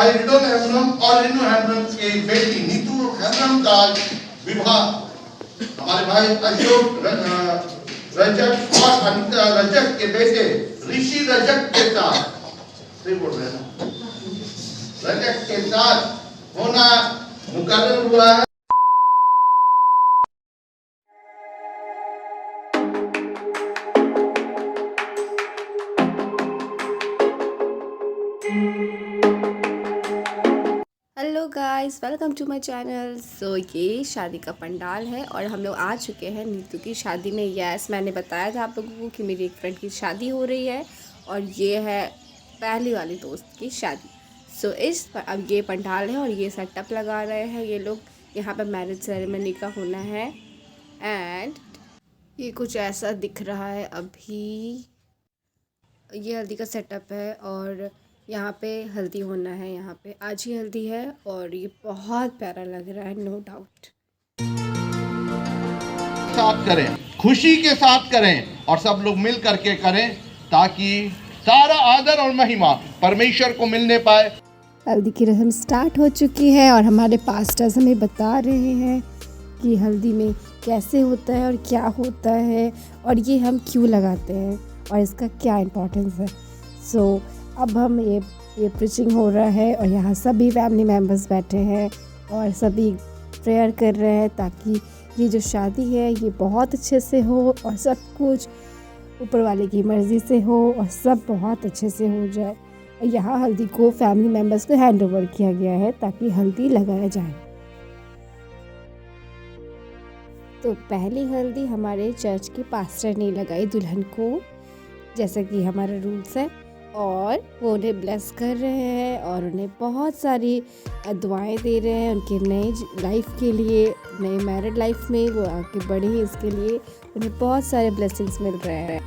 भाई रिडोन हेम्ब्रम और रिनू हेम्ब्रम की बेटी नीतू हेम्ब्रम का विवाह हमारे भाई अशोक रजक और अनिता रजक के बेटे ऋषि रजक के साथ सही बोल रहे हैं ना, रजक के साथ होना मुकर्रर हुआ है। Hello guys, welcome to my channel. So ये शादी का पंडाल है और हम लोग आ चुके हैं नीतू की शादी में। यस, मैंने बताया था आप लोगों को कि मेरी एक फ्रेंड की शादी हो रही है और ये है पहली वाली दोस्त की शादी। सो अब ये पंडाल है और ये सेटअप लगा रहे हैं ये लोग। यहाँ पे मैरिज सेरेमनी का होना है एंड ये कुछ ऐसा दिख रहा है। अभी ये हल्दी का सेटअप है और यहाँ पे हल्दी होना है। यहाँ पे आज ही हल्दी है और ये बहुत प्यारा लग रहा है, नो डाउट। साथ करें, खुशी के साथ करें और सब लोग मिल करके करें ताकि सारा आदर और महिमा परमेश्वर को मिलने पाए। हल्दी की रस्म स्टार्ट हो चुकी है और हमारे पास्टर्स हमें बता रहे हैं कि हल्दी में कैसे होता है और क्या होता है और ये हम क्यों लगाते हैं और इसका क्या इम्पोर्टेंस है। सो अब हम ये प्रीचिंग हो रहा है और यहाँ सभी फैमिली मेम्बर्स बैठे हैं और सभी प्रेयर कर रहे हैं ताकि ये जो शादी है ये बहुत अच्छे से हो और सब कुछ ऊपर वाले की मर्ज़ी से हो और सब बहुत अच्छे से हो जाए। और यहाँ हल्दी को फैमिली मेम्बर्स को हैंड ओवर किया गया है ताकि हल्दी लगाया जाए। तो पहली हल्दी हमारे चर्च के पास्टर ने लगाई दुल्हन को, जैसा कि हमारा रूल्स है, और वो उन्हें ब्लेस कर रहे हैं और उन्हें बहुत सारी दुआएं दे रहे हैं उनके नए लाइफ के लिए, नए मैरिड लाइफ में वो आगे बढ़े इसके लिए उन्हें बहुत सारे ब्लेसिंग्स मिल रहे हैं।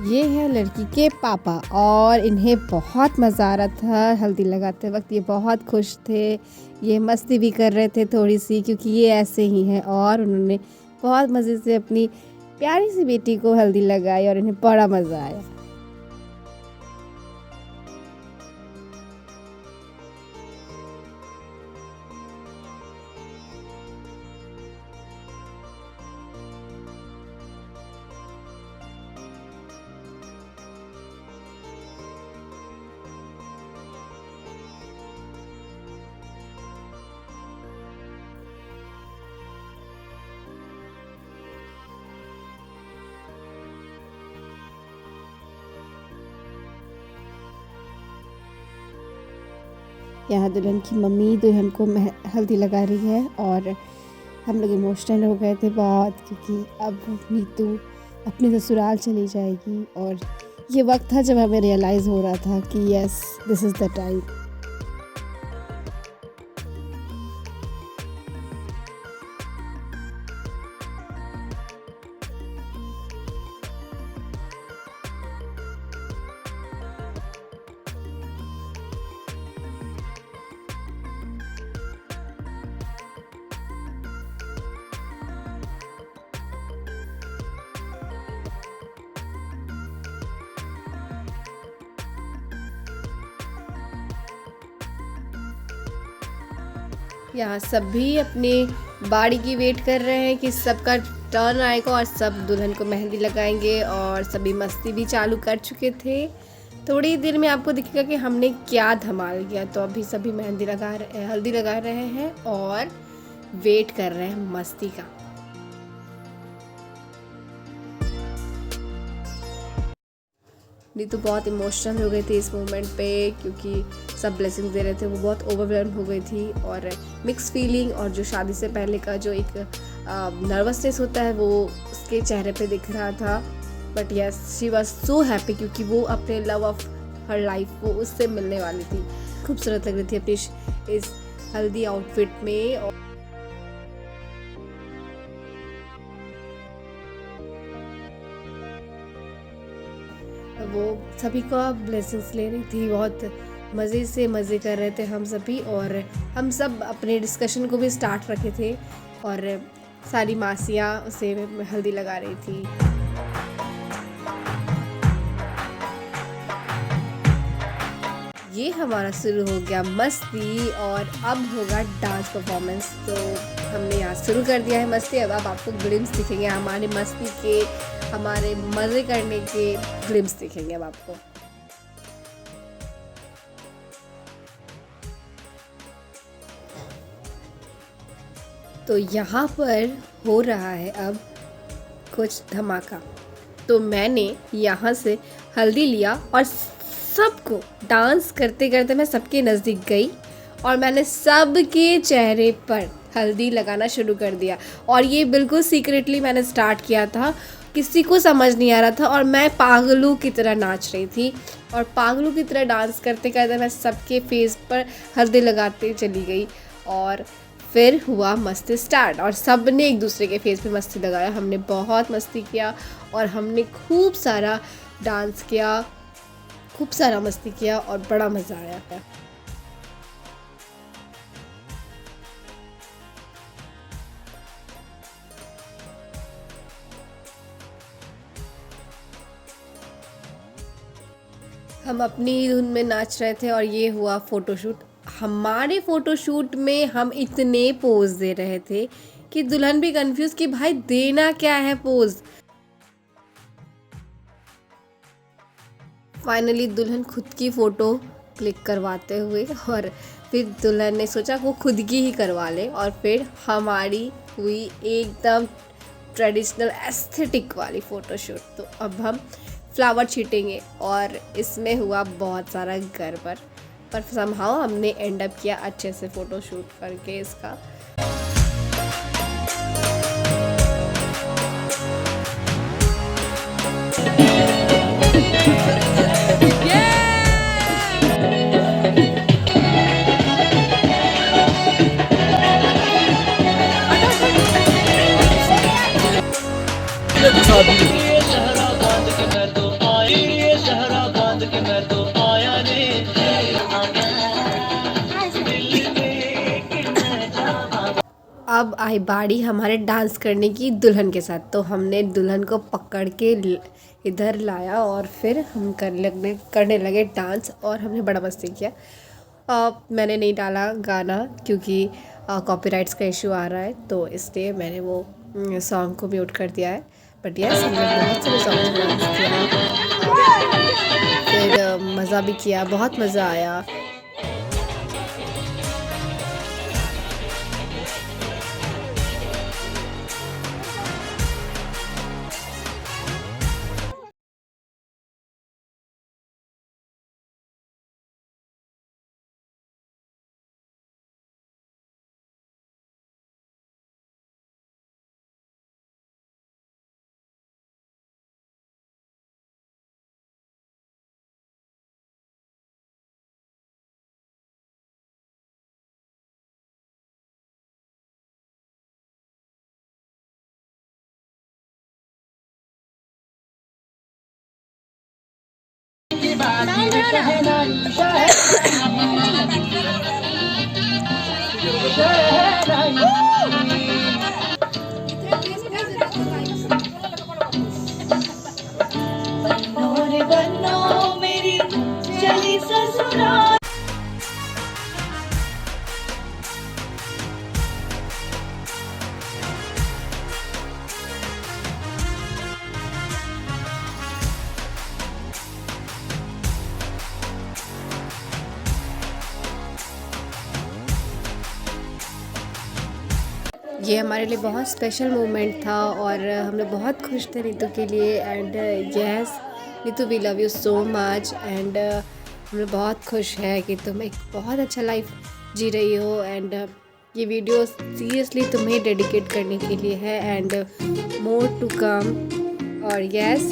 ये है लड़की के पापा और इन्हें बहुत मज़ा आ रहा था हल्दी लगाते वक्त। ये बहुत खुश थे, ये मस्ती भी कर रहे थे थोड़ी सी क्योंकि ये ऐसे ही हैं और उन्होंने बहुत मज़े से अपनी प्यारी सी बेटी को हल्दी लगाई और इन्हें बड़ा मज़ा आया। यहाँ दुल्हन की मम्मी दुल्हन को हल्दी लगा रही है और हम लोग इमोशनल हो गए थे बहुत क्योंकि अब नीतू अपने ससुराल चली जाएगी और ये वक्त था जब हमें रियलाइज़ हो रहा था कि yes, this is the time. यहाँ सभी अपने बारी की वेट कर रहे हैं कि सबका टर्न आएगा और सब दुल्हन को मेहंदी लगाएंगे और सभी मस्ती भी चालू कर चुके थे। थोड़ी देर में आपको दिखेगा कि हमने क्या धमाल किया। तो अभी सभी हल्दी लगा रहे हैं और वेट कर रहे हैं मस्ती का। नीतू बहुत इमोशनल हो गई थी इस मोमेंट पे क्योंकि सब ब्लेसिंग दे रहे थे। वो बहुत ओवरवेल्म हो गई थी और मिक्स फीलिंग और जो शादी से पहले का जो एक नर्वसनेस होता है वो उसके चेहरे पे दिख रहा था। But yes, she was so happy क्योंकि वो अपने लव ऑफ हर लाइफ वो उससे मिलने वाली थी। खूबसूरत लग रही थी अपनी इस हल्दी आउटफिट में। वो सभी का ब्लेसिंग्स ले रही थी, बहुत मज़े से मज़े कर रहे थे हम सभी। और हम सब अपने डिस्कशन को भी स्टार्ट रखे थे और सारी मासियाँ उसे हल्दी लगा रही थी। ये हमारा शुरू हो गया मस्ती और अब होगा डांस परफॉर्मेंस। तो हमने यहाँ शुरू कर दिया है मस्ती। अब आपको ग्लिम्स दिखेंगे हमारी मस्ती के, हमारे मज़े करने के ग्लिम्स दिखेंगे अब आपको। तो यहाँ पर हो रहा है अब कुछ धमाका। तो मैंने यहाँ से हल्दी लिया और सबको डांस करते करते मैं सबके नज़दीक गई और मैंने सबके चेहरे पर हल्दी लगाना शुरू कर दिया। और ये बिल्कुल सीक्रेटली मैंने स्टार्ट किया था, किसी को समझ नहीं आ रहा था और मैं पागलों की तरह नाच रही थी और पागलों की तरह डांस करते करते मैं सबके फेस पर हल्दी लगाते चली गई। और फिर हुआ मस्ती स्टार्ट और सब ने एक दूसरे के फेस पे मस्ती लगाया। हमने बहुत मस्ती किया और हमने खूब सारा डांस किया, खूब सारा मस्ती किया और बड़ा मज़ा आया है। हम अपनी धुन में नाच रहे थे और ये हुआ फ़ोटोशूट। हमारे फ़ोटोशूट में हम इतने पोज़ दे रहे थे कि दुल्हन भी कंफ्यूज कि भाई देना क्या है पोज़। फाइनली दुल्हन खुद की फ़ोटो क्लिक करवाते हुए और फिर दुल्हन ने सोचा वो खुद की ही करवा ले और फिर हमारी हुई एकदम ट्रेडिशनल एस्थेटिक वाली फ़ोटोशूट। तो अब हम फ्लावर छीटेंगे और इसमें हुआ बहुत सारा गड़बड़, पर समहाउ हमने एंड अप किया अच्छे से फ़ोटोशूट करके इसका। अब आई बारी हमारे डांस करने की दुल्हन के साथ। तो हमने दुल्हन को पकड़ के इधर लाया और फिर हम करने लगे डांस और हमने बड़ा मस्ती किया। मैंने नहीं डाला गाना क्योंकि कॉपीराइट्स का इशू आ रहा है, तो इसलिए मैंने वो सॉन्ग को म्यूट कर दिया है। बट यस, हमने बहुत सारे सॉन्ग डांस किया, फिर मज़ा भी किया, बहुत मज़ा आया। ये हमारे लिए बहुत स्पेशल मोमेंट था और हम लोग बहुत खुश थे नीतू के लिए। And yes Neetu, we love you so much. And हम लोग बहुत खुश है कि तुम एक बहुत अच्छा लाइफ जी रही हो। एंड ये वीडियो सीरियसली तुम्हें डेडिकेट करने के लिए है एंड मोर टू कम। और यस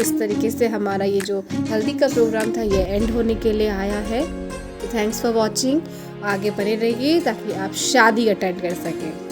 इस तरीके से हमारा ये जो हल्दी का प्रोग्राम था ये एंड होने के लिए आया है। तो थैंक्स फॉर वॉचिंग। आगे बने रहिए ताकि आप शादी अटेंड कर सकें।